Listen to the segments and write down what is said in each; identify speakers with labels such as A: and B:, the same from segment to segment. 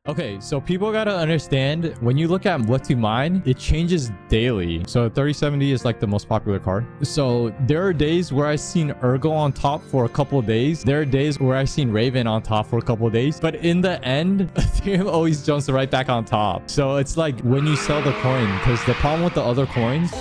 A: Okay, so people gotta understand when you look at what to mine, it changes daily. So 3070 is like the most popular card. So there are days where I've seen Ergo on top for a couple of days. There are days where I've seen Raven on top for a couple of days. But in the end, Ethereum always jumps right back on top. So it's like when you sell the coin, because the problem with the other coins,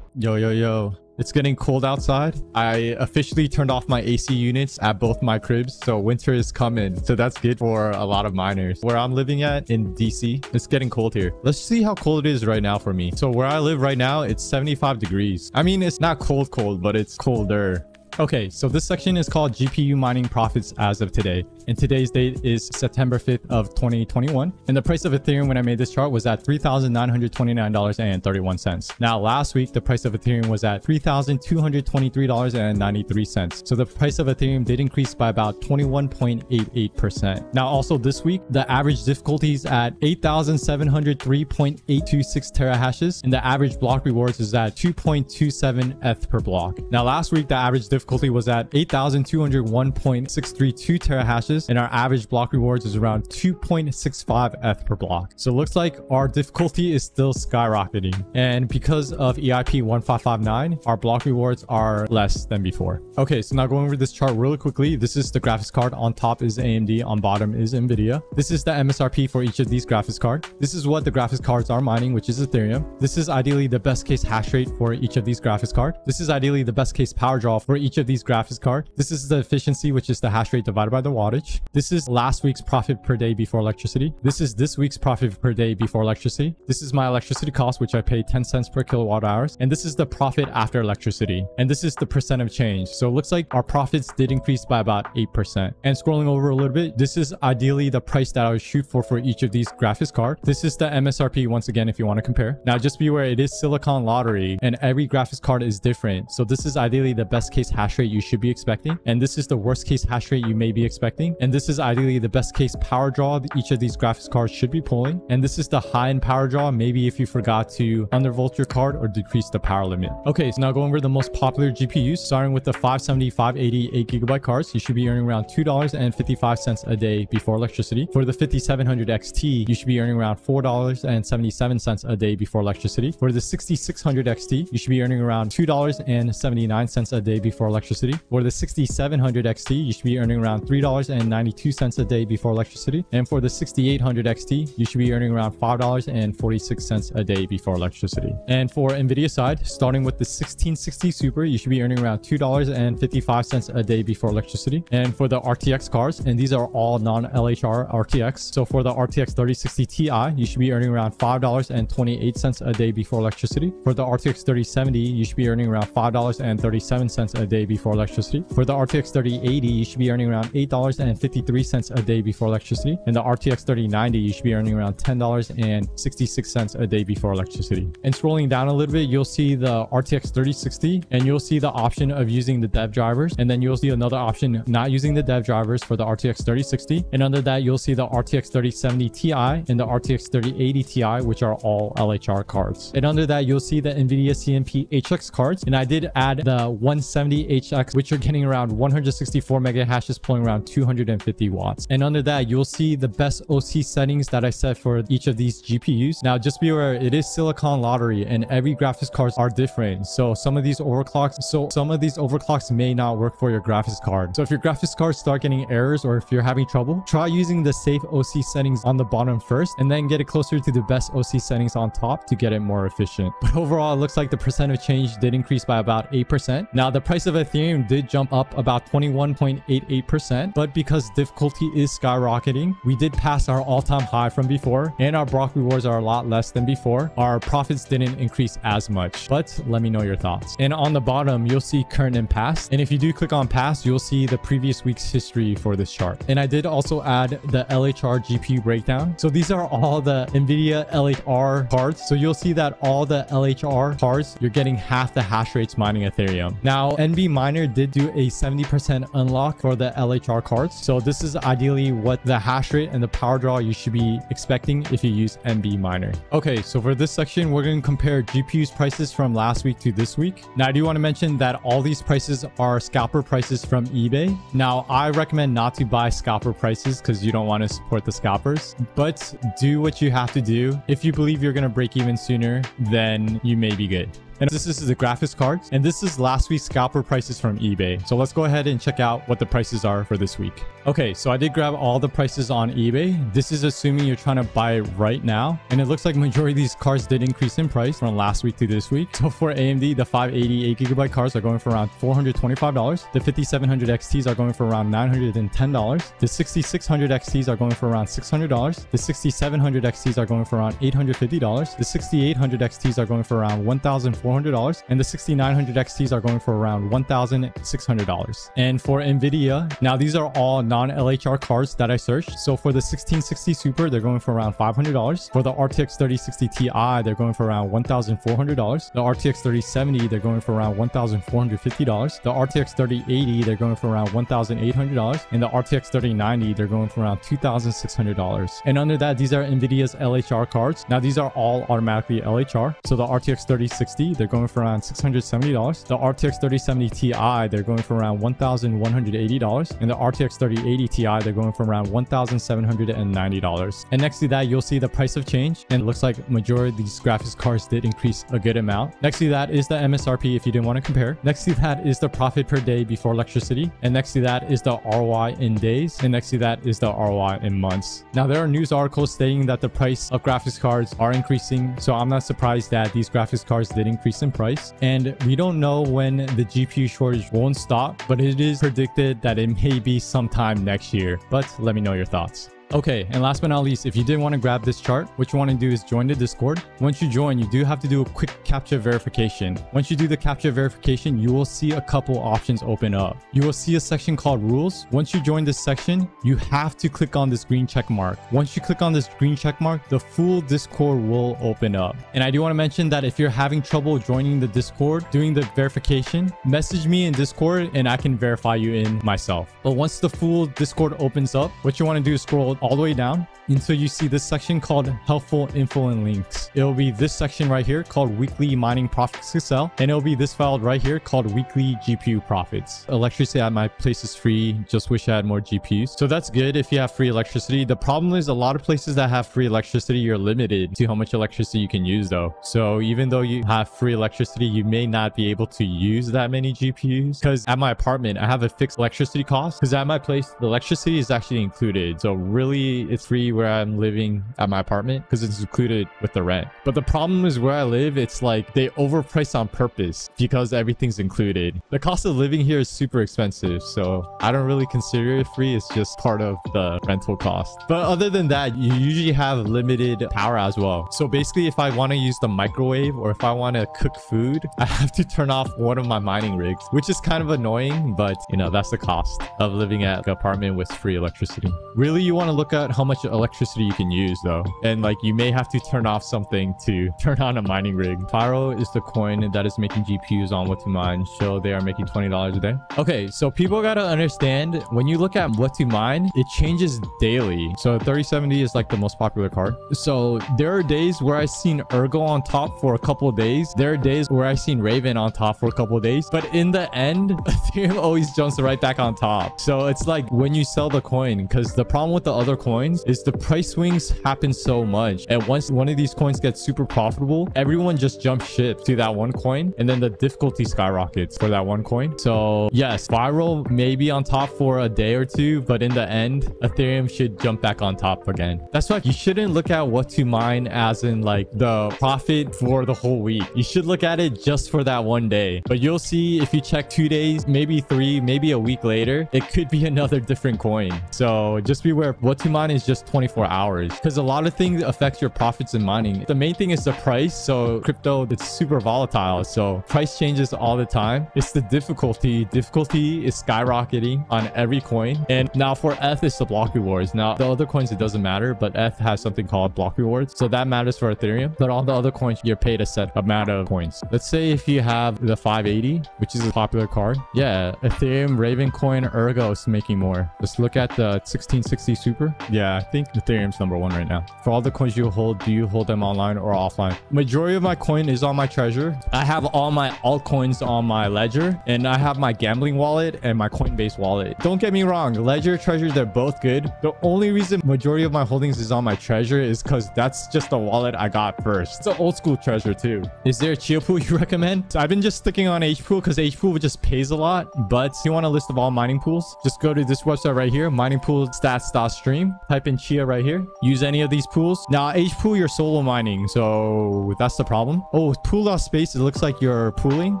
A: Yo. It's getting cold outside. I officially turned off my AC units at both my cribs. So winter is coming. So that's good for a lot of miners. Where I'm living at in DC, it's getting cold here. Let's see how cold it is right now for me. So where I live right now, it's 75 degrees. I mean, it's not cold, but it's colder. Okay, so this section is called GPU mining profits as of today. And today's date is September 5th of 2021. And the price of Ethereum when I made this chart was at $3,929.31. Now, last week, the price of Ethereum was at $3,223.93. So the price of Ethereum did increase by about 21.88%. Now, also this week, the average difficulty is at 8,703.826 terahashes. And the average block rewards is at 2.27 ETH per block. Now, last week, the average difficulty was at 8,201.632 terahashes, and our average block rewards is around 2.65 ETH per block. So it looks like our difficulty is still skyrocketing. And because of EIP 1559, our block rewards are less than before. Okay, so now going over this chart really quickly, this is the graphics card. On top is AMD, on bottom is NVIDIA. This is the MSRP for each of these graphics cards. This is what the graphics cards are mining, which is Ethereum. This is ideally the best case hash rate for each of these graphics cards. This is ideally the best case power draw for each of these graphics cards. This is the efficiency, which is the hash rate divided by the wattage. This is last week's profit per day before electricity. This is this week's profit per day before electricity. This is my electricity cost, which I pay 10 cents per kilowatt hours. And this is the profit after electricity. And this is the percent of change. So it looks like our profits did increase by about 8%. And scrolling over a little bit, this is ideally the price that I would shoot for each of these graphics cards. This is the MSRP once again, if you want to compare. Now just be aware, it is Silicon Lottery and every graphics card is different. So this is ideally the best case hash rate you should be expecting, and this is the worst case hash rate you may be expecting, and this is ideally the best case power draw that each of these graphics cards should be pulling, and this is the high-end power draw maybe if you forgot to undervolt your card or decrease the power limit. Okay, so now going over the most popular GPUs, starting with the 570 580 8GB cards, you should be earning around $2.55 a day before electricity. For the 5700 XT, you should be earning around $4.77 a day before electricity. For the 6600 XT, you should be earning around $2.79 a day before electricity. For the 6700 XT, you should be earning around $3.92 a day before electricity. And for the 6800 XT, you should be earning around $5.46 a day before electricity. And for NVIDIA side, starting with the 1660 Super, you should be earning around $2.55 a day before electricity. And for the RTX cards, and these are all non-LHR RTX. So for the RTX 3060 Ti, you should be earning around $5.28 a day before electricity. For the RTX 3070, you should be earning around $5.37 a day before electricity. For the RTX 3080, you should be earning around $8.53 a day before electricity. And the RTX 3090, you should be earning around $10.66 a day before electricity. And scrolling down a little bit, you'll see the RTX 3060, and you'll see the option of using the dev drivers. And then you'll see another option not using the dev drivers for the RTX 3060. And under that, you'll see the RTX 3070 Ti and the RTX 3080 Ti, which are all LHR cards. And under that, you'll see the NVIDIA CMP HX cards. And I did add the 170 HX, which are getting around 164 mega hashes, pulling around 250 watts. And under that, you'll see the best OC settings that I set for each of these GPUs. Now, just be aware, it is Silicon Lottery and every graphics cards are different. So some of these overclocks may not work for your graphics card. So if your graphics cards start getting errors or if you're having trouble, try using the safe OC settings on the bottom first and then get it closer to the best OC settings on top to get it more efficient. But overall, it looks like the percent of change did increase by about 8%. Now, the price of Ethereum did jump up about 21.88%, but because because difficulty is skyrocketing, we did pass our all-time high from before, and our block rewards are a lot less than before. Our profits didn't increase as much, but let me know your thoughts. And on the bottom, you'll see current and past. And if you do click on past, you'll see the previous week's history for this chart. And I did also add the LHR GPU breakdown. So these are all the NVIDIA LHR cards. So you'll see that all the LHR cards, you're getting half the hash rates mining Ethereum. Now, NB Miner did do a 70% unlock for the LHR cards. So this is ideally what the hash rate and the power draw you should be expecting if you use NB Miner. Okay, so for this section, we're going to compare GPU's prices from last week to this week. Now, I do want to mention that all these prices are scalper prices from eBay. Now, I recommend not to buy scalper prices because you don't want to support the scalpers, but do what you have to do. If you believe you're going to break even sooner, then you may be good. And this is the graphics cards, and this is last week's scalper prices from eBay. So let's go ahead and check out what the prices are for this week. Okay, so I did grab all the prices on eBay. This is assuming you're trying to buy it right now. And it looks like majority of these cards did increase in price from last week to this week. So for AMD, the 580 8GB cards are going for around $425. The 5700 XTs are going for around $910. The 6600 XTs are going for around $600. The 6700 XTs are going for around $850. The 6800 XTs are going for around $1,400. And the 6900 XTs are going for around $1,600. And for NVIDIA, now these are all non-LHR cards that I searched. So for the 1660 Super, they're going for around $500. For the RTX 3060 Ti, they're going for around $1,400. The RTX 3070, they're going for around $1,450. The RTX 3080, they're going for around $1,800. And the RTX 3090, they're going for around $2,600. And under that, these are NVIDIA's LHR cards. Now these are all automatically LHR. So the RTX 3060, they're going for around $670. The RTX 3070 Ti, they're going for around $1,180. And the RTX 3080 Ti, they're going for around $1,790. And next to that, you'll see the price of change. And it looks like majority of these graphics cards did increase a good amount. Next to that is the MSRP if you didn't want to compare. Next to that is the profit per day before electricity. And next to that is the ROI in days. And next to that is the ROI in months. Now, there are news articles stating that the price of graphics cards are increasing. So I'm not surprised that these graphics cards did increase in price. And we don't know when the GPU shortage won't stop, but it is predicted that it may be sometime next year. But let me know your thoughts. Okay, and last but not least, if you did want to grab this chart, what you want to do is join the Discord. Once you join, you do have to do a quick CAPTCHA verification. Once you do the CAPTCHA verification, you will see a couple options open up. You will see a section called rules. Once you join this section, you have to click on this green check mark. Once you click on this green check mark, the full Discord will open up. And I do want to mention that if you're having trouble joining the Discord, doing the verification, message me in Discord and I can verify you in myself. But once the full Discord opens up, what you want to do is scroll all the way down until you see this section called helpful info and links. It'll be this section right here called weekly mining profits to sell, and it'll be this file right here called weekly GPU profits. Electricity at my place is free, just wish I had more GPUs. So that's good if you have free electricity. The problem is a lot of places that have free electricity, you're limited to how much electricity you can use though. So even though you have free electricity, you may not be able to use that many GPUs, because at my apartment I have a fixed electricity cost, because at my place the electricity is actually included. So really it's free where I'm living at my apartment because it's included with the rent. But the problem is where I live, it's like they overprice on purpose because everything's included. The cost of living here is super expensive, so I don't really consider it free. It's just part of the rental cost. But other than that, you usually have limited power as well. So basically, if I want to use the microwave or if I want to cook food, I have to turn off one of my mining rigs, which is kind of annoying, but you know, that's the cost of living at an apartment with free electricity. Really, you want to look at how much electricity you can use though, and like you may have to turn off something to turn on a mining rig. Pyro is the coin that is making GPUs on what to mine, so they are making $20 a day. Okay, so people gotta understand, when you look at what to mine, it changes daily. So 3070 is like the most popular card. So there are days where I've seen Ergo on top for a couple of days. There are days where I've seen Raven on top for a couple of days, but in the end Ethereum always jumps right back on top. So it's like when you sell the coin, because the problem with the other other coins is the price swings happen so much. And once one of these coins gets super profitable, everyone just jumps ship to that one coin. And then the difficulty skyrockets for that one coin. So yes, viral may be on top for a day or two, but in the end, Ethereum should jump back on top again. That's why you shouldn't look at what to mine as in like the profit for the whole week. You should look at it just for that one day. But you'll see if you check 2 days, maybe 3, maybe a week later, it could be another different coin. So just beware. What to mine is just 24 hours because a lot of things affects your profits in mining. The main thing is the price. So crypto, it's super volatile. So price changes all the time. It's the difficulty. Difficulty is skyrocketing on every coin. And now for ETH, it's the block rewards. Now the other coins, it doesn't matter, but ETH has something called block rewards. So that matters for Ethereum. But all the other coins, you're paid a set amount of coins. Let's say if you have the 580, which is a popular card. Yeah, Ethereum, Raven coin, Ergo is making more. Let's look at the 1660 Super. Yeah, I think Ethereum's #1 right now. For all the coins you hold, do you hold them online or offline? Majority of my coin is on my treasure. I have all my altcoins on my ledger, and I have my gambling wallet and my Coinbase wallet. Don't get me wrong, ledger, treasure, they're both good. The only reason majority of my holdings is on my treasure is because that's just the wallet I got first. It's an old school treasure too. Is there a chia pool you recommend? So I've been just sticking on HPool because HPool just pays a lot. But if you want a list of all mining pools, just go to this website right here, miningpoolstats.stream. Type in chia right here. Use any of these pools. Now HPool, you're solo mining, so that's the problem. Oh, pool.space, it looks like you're pooling,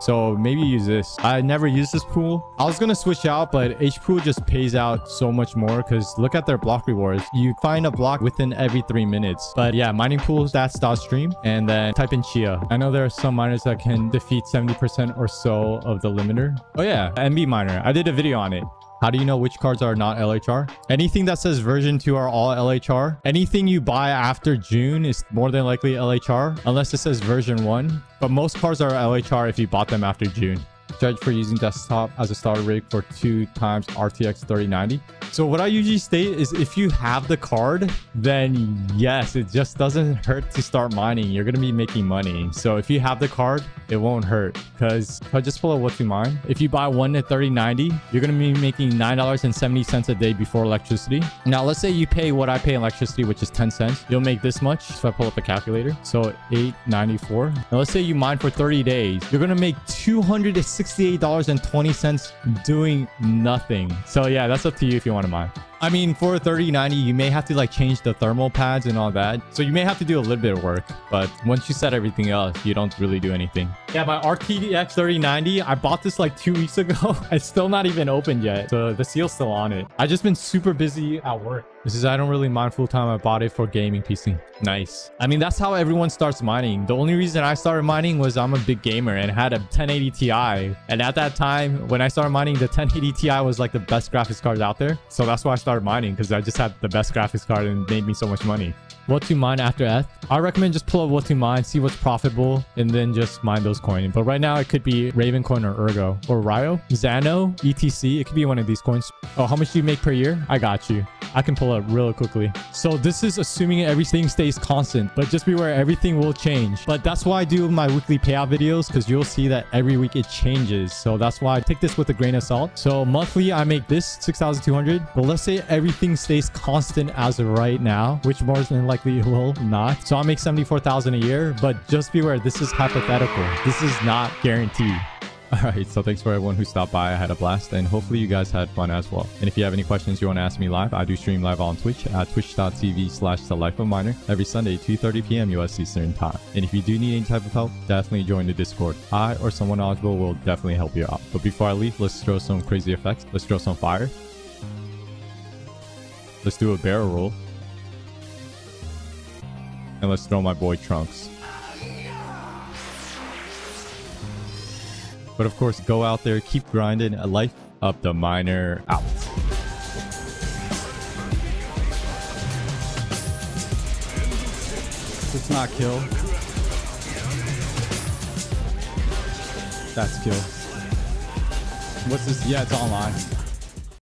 A: so maybe use this. I never used this pool. I was gonna switch out, but HPool just pays out so much more because look at their block rewards. You find a block within every 3 minutes. But yeah, miningpoolstats.stream and then type in chia. I know there are some miners that can defeat 70% or so of the limiter. Oh yeah, MB miner. I did a video on it. How do you know which cards are not LHR? Anything that says version 2 are all LHR. Anything you buy after June is more than likely LHR, unless it says version 1. But most cards are LHR if you bought them after June. Judge for using desktop as a starter rig for 2 times RTX 3090. So what I usually state is if you have the card, then yes, it just doesn't hurt to start mining. You're going to be making money. So if you have the card, it won't hurt because if I just pull up what to mine, if you buy one at 3090, you're going to be making $9.70 a day before electricity. Now, let's say you pay what I pay in electricity, which is 10 cents. You'll make this much. So I pull up a calculator. So $8.94. Now let's say you mine for 30 days. You're going to make $268.20 doing nothing. So yeah, that's up to you if you want to mine. I mean, for 3090, you may have to like change the thermal pads and all that. So you may have to do a little bit of work, but once you set everything else, you don't really do anything. Yeah, my RTX 3090, I bought this like 2 weeks ago. It's still not even opened yet. So the seal's still on it. I've just been super busy at work. This is, I don't really mine full time. I bought it for gaming PC. Nice. I mean, that's how everyone starts mining. The only reason I started mining was I'm a big gamer and had a 1080 Ti. And at that time, when I started mining, the 1080 Ti was like the best graphics card out there. So that's why I started mining, because I just had the best graphics card and it made me so much money. What to mine after ETH? I recommend just pull up what to mine, see what's profitable, and then just mine those coins. But right now, it could be Raven coin or Ergo or Ryo, Xano, ETC. It could be one of these coins. Oh, how much do you make per year? I got you. I can pull it real quickly. So this is assuming everything stays constant, but just beware, everything will change. But that's why I do my weekly payout videos, because you'll see that every week it changes. So that's why I take this with a grain of salt. So monthly, I make this 6,200. But let's say everything stays constant as of right now, which more than likely it will not. So I make 74,000 a year, but just beware, this is hypothetical. This is not guaranteed. All right, so thanks for everyone who stopped by. I had a blast, and hopefully you guys had fun as well. And if you have any questions you want to ask me live, I do stream live on Twitch at twitch.tv/thelifeofminer every Sunday, 2:30 p.m. US Eastern Time. And if you do need any type of help, definitely join the Discord. I or someone knowledgeable will definitely help you out. But before I leave, let's throw some crazy effects. Let's throw some fire. Let's do a barrel roll. And let's throw my boy Trunks. But of course, go out there, keep grinding. A life of the miner out. It's not kill. That's kill. What's this? Yeah, it's online.